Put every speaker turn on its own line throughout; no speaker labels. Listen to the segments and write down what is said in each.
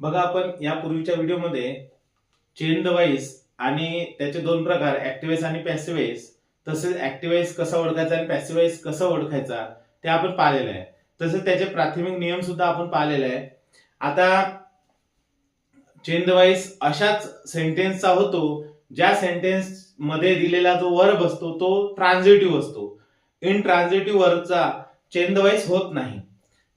बघा, आपण यापूर्वीच्या व्हिडिओमध्ये चेन द वाईस आणि त्याचे दोन प्रकार ऍक्टिव्हाइस आणि पॅसिव्हाइस, तसेच ऍक्टिव्हाइस कसा ओळखायचा आणि पॅसिव्हाइस कसा ओळखायचा ते आपण पाहिलेलं आहे. तसेच त्याचे प्राथमिक नियम सुद्धा आपण पाहिलेले आहे. आता चेन द वाईस अशाच सेंटेन्सचा होतो ज्या सेंटेन्स मध्ये दिलेला जो वर्ब असतो तो ट्रान्झिटिव्ह असतो. इन ट्रान्झिटिव्ह वर्बचा चेन द वाईस होत नाही,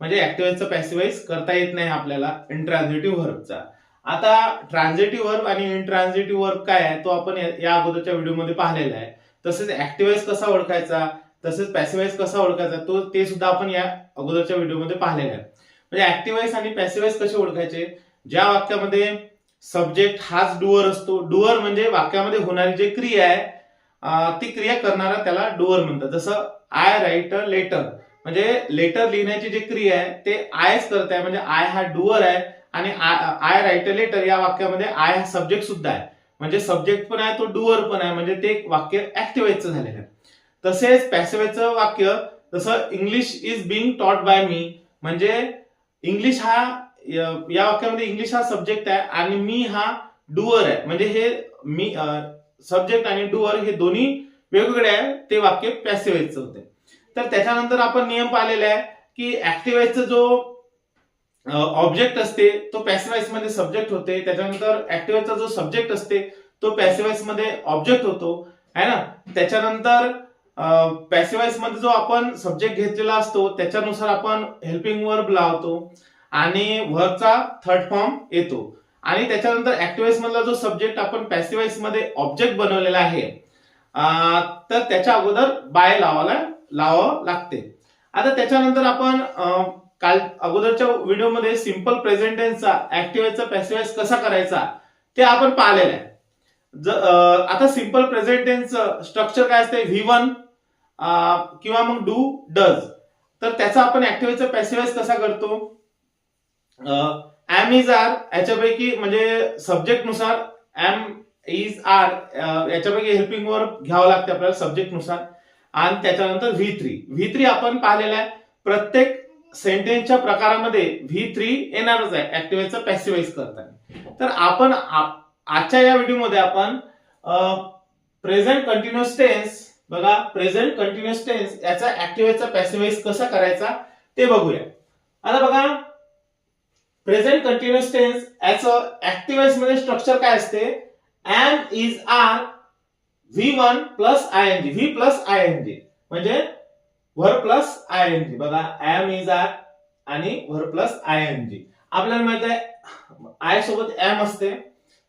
म्हणजे ऍक्टिव्हाइसचा पॅसिव्हाइस करता येत नाही आपल्याला इंट्रान्झिटिव्ह व्हर्बचा. आता ट्रान्झिटिव्ह वर्ब आणि इंट्रान्झिटिव्ह वर्ब काय आहे तो आपण या अगोदरच्या व्हिडिओमध्ये पाहिलेला आहे. तसेच ऍक्टिव्हाइस कसा ओळखायचा, तसेच पॅसिव्हाइस कसा ओळखायचा ते सुद्धा आपण या अगोदरच्या व्हिडिओमध्ये पाहिलेला आहे. म्हणजे ऍक्टिव्हाइस आणि पॅसिव्हाइस कसे ओळखायचे, ज्या वाक्यामध्ये सब्जेक्ट हाच डुअर असतो. डुअर म्हणजे वाक्यामध्ये होणारी जी क्रिया आहे ती क्रिया करणारा त्याला डुअर म्हणतात. जसं आय राईट अ लेटर, म्हणजे लेटर लिहिण्याची जी क्रिया आहे ते आयच करत आहे, म्हणजे आय हा डुअर आहे. आणि आय राईट अ लेटर या वाक्यामध्ये आय हा सब्जेक्ट सुद्धा आहे, म्हणजे सब्जेक्ट पण आहे तो डुअर पण आहे, म्हणजे ते वाक्य ऍक्टिव्हाइसचं झालेलं आहे. तसेच पॅसिव्हाइसचं वाक्य जसं English is being taught by me, म्हणजे इंग्लिश हा या वाक्यामध्ये इंग्लिश हा सब्जेक्ट आहे आणि मी हा डुअर आहे, म्हणजे हे मी सब्जेक्ट आणि डुअर हे दोन्ही वेगवेगळे आहे, ते वाक्य पॅसिव्हाइसचं होते. तर त्याच्यानंतर आपण नियम पाहिलेला आहे की ऍक्टिव्हाइसचा जो ऑब्जेक्ट असते तो पॅसिव्हाइस मध्ये सब्जेक्ट होते, त्याच्यानंतर ऍक्टिव्हाइसचा जो सब्जेक्ट असते तो पॅसिव्हाइस मध्ये ऑब्जेक्ट होतो, है ना. त्याच्यानंतर पॅसिव्हाइस मध्ये जो आपण सब्जेक्ट घेतलेला असतो त्याच्यानुसार आपण हेल्पिंग वर्ब लावतो आणि वर्बचा थर्ड फॉर्म येतो. आणि त्याच्यानंतर ऍक्टिव्हाइस मधला जो सब्जेक्ट आपण पॅसिव्हाइस मध्ये ऑब्जेक्ट बनवलेला आहे तर त्याच्या अगोदर बाय लावावं लागते. आता त्याच्यानंतर आपण काल अगोदरच्या व्हिडिओमध्ये सिंपल प्रेझेंट टेन्सचा ऍक्टिव्हाइसचा पॅसिव्हाइस कसा करायचा ते आपण पाहिलेलं आहे. आता सिंपल प्रेझेंट टेन्सचं स्ट्रक्चर काय असते, V1 किंवा मग डू डज. तर त्याचा आपण ऍक्टिव्हाइसचा पॅसिव्हाइस कसा करतो, एम इज आर याच्यापैकी, म्हणजे सब्जेक्ट नुसार एम इज आर याच्यापैकी हेल्पिंग वर्ब घ्यावं लागते आपल्याला सब्जेक्ट नुसार. आणि त्याच्यानंतर V3 आपण पाहिलेला आहे. प्रत्येक सेंटेन्सच्या प्रकारामध्ये V3 येणारच आहे ऍक्टिव्हाइसचा पॅसिव्हाइस करताना. तर आपण आजच्या या व्हिडिओमध्ये आपण प्रेझेंट कंटिन्युअस टेन्स, बघा प्रेझेंट कंटिन्युअस टेन्स याचा ऍक्टिव्हाइसचा पॅसिव्हाइस कसा करायचा ते बघूया. आता बघा, प्रेझेंट कंटिन्युअस टेन्स याचं ऍक्टिव्हाइस मध्ये स्ट्रक्चर काय असते, am is are V1 plus ING, V plus ING, म्हणजे व्हर्ब प्लस आयएनजी. बघा, एम इज आर आणि व्हर्ब प्लस आयएनजी. आपल्याला माहित आहे आय सोबत एम असते,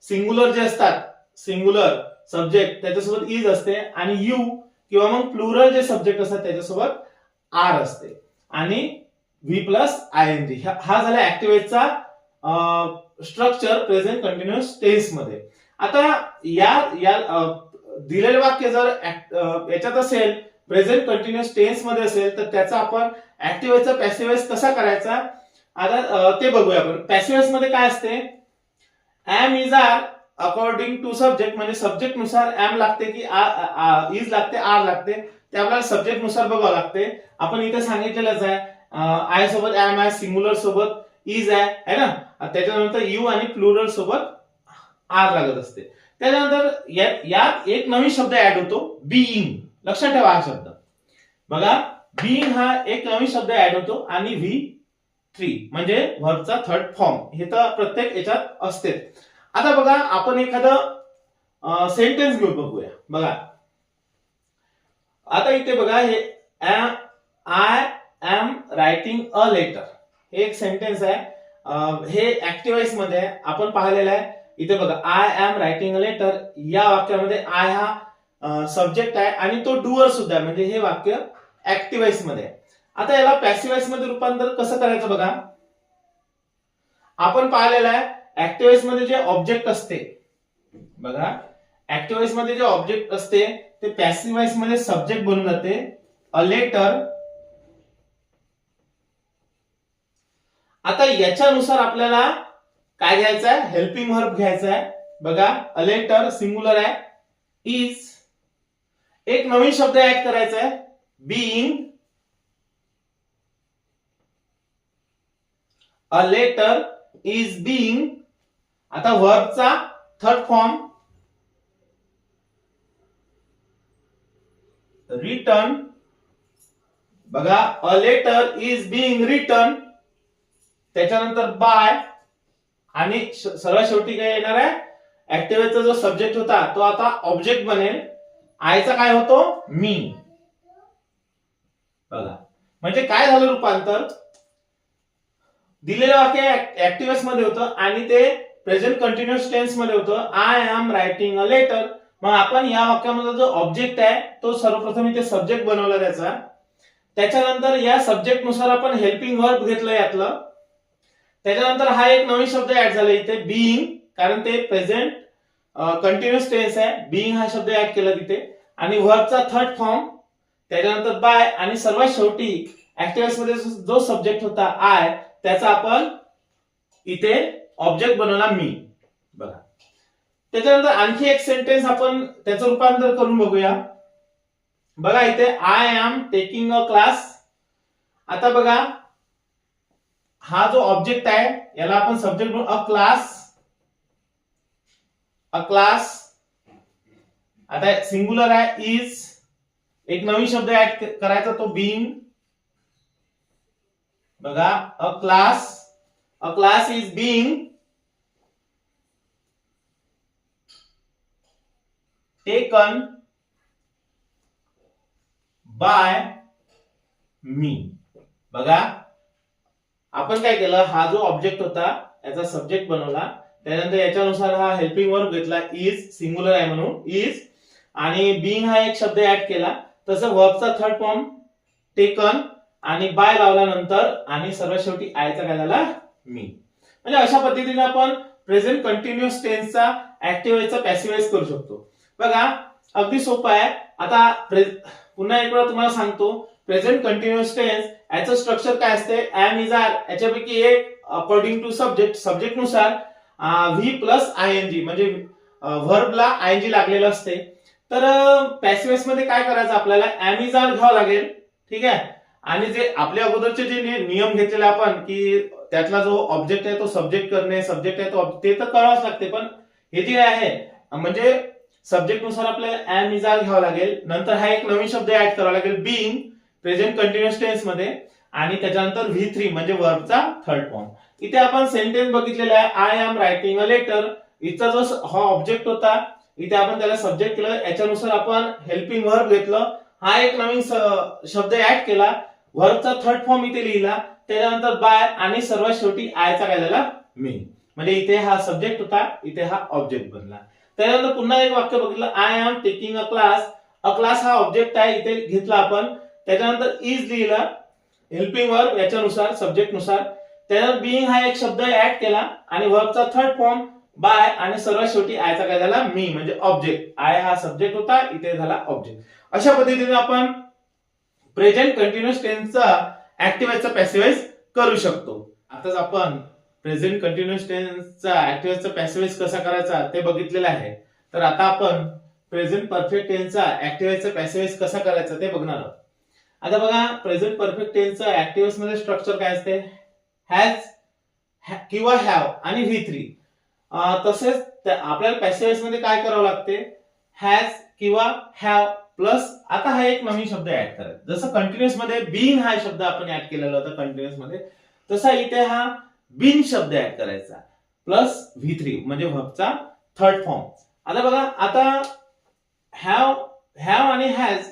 सिंगुलर जे असतात सिंगुलर सब्जेक्ट त्याच्यासोबत इज असते, आणि यू किंवा मग प्लुरल जे सब्जेक्ट असतात त्याच्यासोबत आर असते, आणि व्ही प्लस आयएनजी. हा झाला ऍक्टिव्हाइसचा स्ट्रक्चर प्रेझेंट कंटिन्युअस टेन्स मध्ये. आता या दिलेले वाक्य जर याच्यात असेल, प्रेझेंट कंटिन्युअस टेन्स मध्ये असेल, तर त्याचा आपण ऍक्टिव्हाइसचा पॅसिव्हाइस कसा करायचा आता ते बघूया आपण. पॅसिव्हाइस मध्ये काय असते, am is are according to subject, म्हणजे सब्जेक्ट नुसार एम लागते की इज लागते, आर लागते, ते आपल्याला सब्जेक्ट नुसार बघावं लागते. आपण इथे सांगितलेलंच आहे, आय सोबत एम आहे, सिंगुलर सोबत इज आहे ना. त्याच्यानंतर यू आणि प्लुरल सोबत आर लागत असते. त्याच्यानंतर यात एक नवीन शब्द ऍड होतो, बीइंग. लक्षात ठेवा हा शब्द. बघा, बीइंग हा एक नवीन शब्द ऍड होतो, आणि V3 म्हणजे व्हर्बचा थर्ड फॉर्म, हे तर प्रत्येक याच्यात असते. आता बघा, आपण एखादं सेंटेन्स घेऊन बघूया. बघा, आता इथे बघा, हे I am writing a letter हे एक सेंटेन्स आहे. हे ऍक्टिव्हाइस मध्ये आपण पाहिलेलं आहे. इथे बघा, I am writing a letter या वाक्यामध्ये आय हा सब्जेक्ट आहे आणि तो डुअर सुद्धा आहे, म्हणजे हे वाक्य ऍक्टिव्हाइस मध्ये आहे. आता याला पॅसिव्हाइस मध्ये रूपांतर कसं करायचं बघा, आपण पाहिलेलं आहे ऍक्टिव्हाइस मध्ये जे ऑब्जेक्ट असते, बघा ऍक्टिव्हाइस मध्ये जे ऑब्जेक्ट असते ते पॅसिव्हाइस मध्ये सब्जेक्ट बनून जाते, अ लेटर. आता याच्यानुसार आपल्याला काय घ्यायचं आहे, हेल्पिंग वर्ब घ्यायचा आहे. बघा, अ लेटर सिंगुलर आहे, इज, एक नवीन शब्द ऍड करायचा आहे, being, a letter is being, आता वर्बचा थर्ड फॉर्म रिटन, बघा a letter is being written, त्याच्यानंतर बाय, आणि सर्वात शेवटी काय येणार आहे, ऍक्टिव्हचा जो सब्जेक्ट होता तो आता ऑब्जेक्ट बनेल, आयचा काय होतो, मी. बघा म्हणजे काय झालं रूपांतर, दिलेलं वाक्य ऍक्टिव्ह मध्ये होतं आणि ते प्रेझेंट कंटिन्युअस टेन्स मध्ये होतं, I am writing a letter. मग आपण या वाक्यामध्ये जो ऑब्जेक्ट आहे तो सर्वप्रथम इथे सब्जेक्ट बनवला त्याचा, त्याच्यानंतर या सब्जेक्ट नुसार आपण हेल्पिंग वर्ब घेतलं यातलं, त्याच्यानंतर हा एक नवीन शब्द ऍड झाला इथे बीइंग, कारण ते प्रेझेंट कंटिन्युअस टेन्स आहे, बीइंग हा शब्द ऍड केला तिथे, आणि वर्बचा थर्ड फॉर्म, त्याच्यानंतर बाय, आणि सर्वात शेवटी ऍक्टिव्ह मध्ये जो सब्जेक्ट होता आय त्याचा आपण इथे ऑब्जेक्ट बनवला मी. बघा त्याच्यानंतर आणखी एक सेंटेन्स आपण त्याचं रूपांतर करून बघूया. बघा इथे I am taking a class. आता बघा हा जो ऑब्जेक्ट आहे याला आपण सब्जेक्ट म्हणून अ क्लास, अ क्लास. आता सिंगुलर आहे इज, एक नवीन शब्द ऍड करायचा तो बीइंग. बघा a class is being taken by me. बघा आपण काय केलं, हा जो ऑब्जेक्ट होता याचा सब्जेक्ट बनवला, त्यानंतर याच्यानुसार हा हेल्पिंग वर्ब घेतला इज, सिंगुलर आहे म्हणून इज, आणि बीइंग हा एक शब्द ऍड केला, तसं वर्बचा थर्ड फॉर्म टेकन आणि बाय लावल्यानंतर, आणि सर्वात शेवटी आयचा काय झाला, मी. म्हणजे अशा पद्धतीने आपण प्रेझेंट कंटिन्युअस टेन्सचा ऍक्टिव्हाइजचा पॅसिव्हाइज करू शकतो. बघा अगदी सोपं आहे. आता पुन्हा एक वेळा तुम्हाला सांगतो, प्रेझेंट कंटिन्युअस टेन्स याचं स्ट्रक्चर काय असते, एम इज आर, याच्यापैकी एक अकॉर्डिंग टू सब्जेक्ट नुसार व्ही प्लस आयएनजी, म्हणजे व्हर्बला आयएनजी लागलेलं असते. तर पॅसिव्हाइज मध्ये काय करायचं, आपल्याला एम इज आर घ्यावं लागेल, ठीक आहे. आणि जे आपल्या अगोदरचे जे नियम घेतलेले आपण की त्यातला जो ऑब्जेक्ट आहे तो सब्जेक्ट करणे, सब्जेक्ट आहे तो ते तर करावंच लागते, पण हे जे आहे म्हणजे सब्जेक्ट नुसार आपल्याला एम इज आर घ्यावं लागेल. नंतर हा एक नवीन शब्द ऍड करावा लागेल बीइंग प्रेझेंट कंटिन्युअस टेन्स मध्ये, आणि त्याच्यानंतर V3 म्हणजे वर्बचा थर्ड फॉर्म. इथे आपण सेंटेन्स बघितलेला आहे, I am writing a letter. इथचा जो हा ऑब्जेक्ट होता इथे आपण त्याला सब्जेक्ट केलं, याच्यानुसार आपण हेल्पिंग वर्ब घेतलं, हा एक नवीन शब्द ऍड केला, वर्बचा थर्ड फॉर्म इथे लिहिला, त्याच्यानंतर बाय, आणि सर्वात शेवटी आयचा काय झाला, मी. म्हणजे इथे हा सब्जेक्ट होता, इथे हा ऑब्जेक्ट बनला. त्यानंतर पुन्हा एक वाक्य बघितलं, I am taking a class. A class हा ऑब्जेक्ट आहे, इथे घेतला आपण, त्याच्यानंतर इज लिहिला हेल्पिंग वर्ब याच्यानुसार, सब्जेक्ट नुसार, त्यानंतर बीइंग हा एक शब्द ऍड केला, आणि वर्बचा थर्ड फॉर्म बाय, आणि सर्वात शेवटी आयचा काय झाला, मी, म्हणजे ऑब्जेक्ट. आय हा सब्जेक्ट होता, इथे झाला ऑब्जेक्ट. अशा पद्धतीने आपण प्रेझेंट कंटिन्युअस टेन्सचा ऍक्टिव्हाइजचा पॅसिव्हाइज करू शकतो. आताच आपण प्रेझेंट कंटिन्युअस टेन्सचा ऍक्टिव्हाइजचा पॅसिव्हाइज कसा करायचा ते बघितलेलं आहे. तर आता आपण प्रेझेंट परफेक्ट टेन्सचा ऍक्टिव्हाइजचा पॅसिव्हाइज कसा करायचा ते बघणार आहोत. आता बघा प्रेझेंट परफेक्ट टेन्सचा ऍक्टिव्हाइज मध्ये स्ट्रक्चर काय असते, हॅज किंवा हॅव आणि V3. तसेच आपल्याला पॅसिव्हाइज मध्ये काय करावं लागते, हॅज किंवा हॅव प्लस, आता हा एक नवीन शब्द ऍड करायचा. जसं कंटिन्युअस मध्ये बीइंग हा शब्द आपण ऍड केलेला होता कंटिन्युअस मध्ये, तसा इथे हा बीन शब्द ऍड करायचा प्लस V3 म्हणजे व्हर्बचा थर्ड फॉर्म. आता बघा, आता हॅव आणि हॅज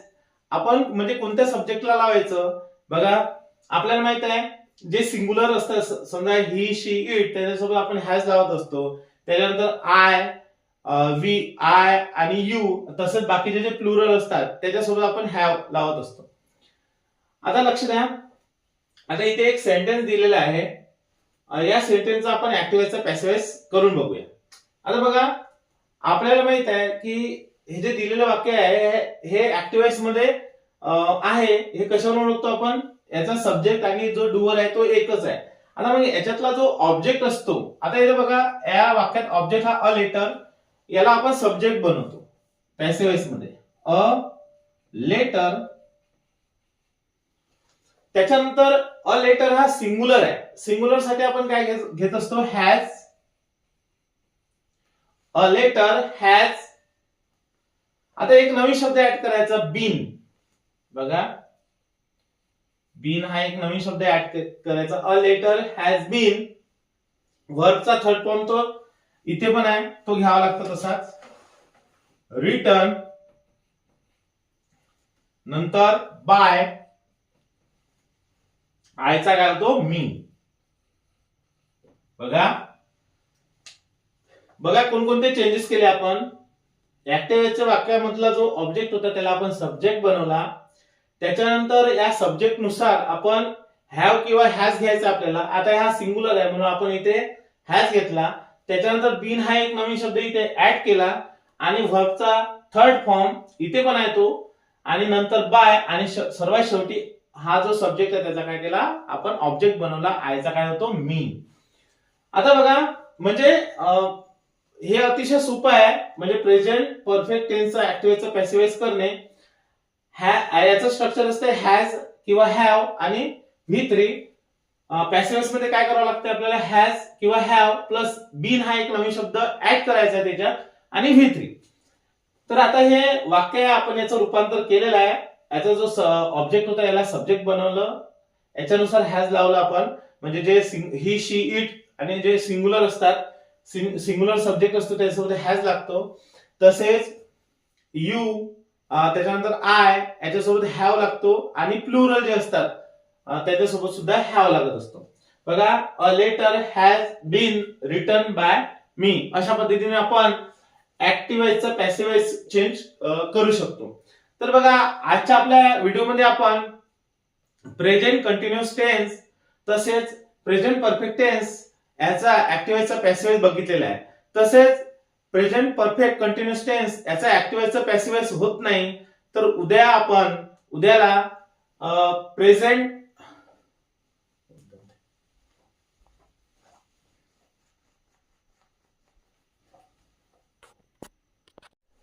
आपण म्हणजे कोणत्या सब्जेक्टला लावायचं, बघा आपल्याला माहित आहे जे सिंगुलर असतं, समजा ही शी इट, त्याच्यासोबत आपण हॅज लावत असतो. त्याच्यानंतर आय, आय आणि यू, तसंच बाकीचे जे प्लुरल असतात त्याच्यासोबत आपण हॅव लावत असतो. आता लक्ष द्या, आता इथे एक सेंटेन्स दिलेला आहे, या सेंटेन्सचा आपण ऍक्टिव्हाइजचा पॅसिव्हाइज करून बघूया. आता बघा आपल्याला माहित आहे की हे जे दिलेलं वाक्य आहे हे ऍक्टिव्हाइज मध्ये आहे. हे कशावरून ओळखतो आपण, याचा सब्जेक्ट आणि जो डुअर आहे तो एकच आहे. आता म्हणजे याच्यातला जो ऑब्जेक्ट असतो, आता इथे बघा या वाक्यात ऑब्जेक्ट हा अ लेटर, याला आपण सब्जेक्ट बनवतो पॅसिव्हाइज मध्ये, अ लेटर. त्याच्यानंतर अ लेटर हा सिंग्युलर आहे. सिंग्युलर साठी आपण काय घेत असतो, हॅज. A letter has. आता एक नवीन शब्द ऍड करायचा, बीन. बघा, बीन हा एक नवीन शब्द ऍड करायचा. A letter has been. वर्बचा थर्ड फॉर्म तो इथे पण आहे, तो घ्यावा लागतो तसाच. रिटर्न, नंतर बाय, आयचा काय होतो, मी. बघा बघा कोणकोणते चेंजेस केले आपण. ऍक्टिव्हच्या वाक्यामधला जो ऑब्जेक्ट होता त्याला आपण सब्जेक्ट बनवला. त्याच्यानंतर या सब्जेक्ट नुसार आपण हॅव किंवा हॅज घ्यायचा आपल्याला. आता हा सिंग्युलर आहे म्हणून आपण इथे हॅज घेतला. त्याच्यानंतर बीन हा एक नवीन शब्द इथे ऍड केला आणि व्हर्बचा थर्ड फॉर्म इथे पण आहे तो, आणि नंतर बाय, आणि सर्वात शेवटी हा जो सब्जेक्ट आहे त्याचा काय केला आपण, ऑब्जेक्ट बनवला. आयचा काय होतो, मी. आता बघा म्हणजे हे अतिशय सोपं आहे. म्हणजे प्रेझेंट परफेक्ट टेन्सचा ऍक्टिव्हाइजचा पॅसिव्हाइज करणे. याचं स्ट्रक्चर असते हॅज किंवा हॅव आणि V3. पॅसिव्हाइज मध्ये काय करावं लागतं आपल्याला, हॅज किंवा हॅव प्लस बीन हा एक नवीन शब्द ऍड करायचा त्याच्यात, आणि V3. तर आता हे वाक्य आपण याचं रूपांतर केलेलं आहे. याचा जो ऑब्जेक्ट होता याला सब्जेक्ट बनवलं, याच्यानुसार हॅज लावला आपण. म्हणजे जे ही, शी, इट आणि जे सिंग्युलर असतात, सिंग्युलर सब्जेक्ट असतो त्याच्यासोबत हॅज लागतो. तसेच यू, त्याच्यानंतर आय याच्यासोबत हॅव लागतो, आणि प्लुरल जे असतात त्याच्यासोबत सुद्धा हॅव लागत असतो. बघा, a letter has been written by me. अशा पद्धतीने आपण ऍक्टिव्हाइजचा पॅसिव्हाइज चेंज करू शकतो. तर बघा, आजच्या आपल्या व्हिडिओमध्ये आपण प्रेझेंट कंटिन्युअस टेन्स तसेच प्रेझेंट परफेक्ट टेन्स याचा ऍक्टिव्हाइजचा पॅसिव्हाइज बघितलेला आहे. तसेच प्रेझेंट परफेक्ट कंटिन्युअस टेन्स याचा ऍक्टिव्हाइजचा पॅसिव्हाइज होत नाही. तर उद्याला प्रेझेंट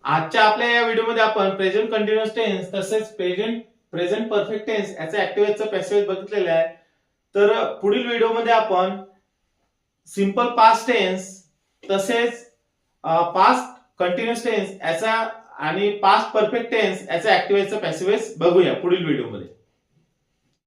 आजच्या आपल्या या व्हिडिओमध्ये आपण प्रेझेंट कंटिन्युअस टेन्स तसेच प्रेझेंट परफेक्ट टेन्स याचा ऍक्टिव्हाइजचा पॅसिव्हाइज बघितलेला आहे. तर पुढील व्हिडिओमध्ये आपण सिंपल पास्ट टेन्स तसेच पास्ट कंटिन्युअस टेन्स याचा आणि पास्ट परफेक्ट टेन्स याचा ऍक्टिव्हाइजचा पॅसिव्हाइज बघूया पुढील व्हिडिओमध्ये.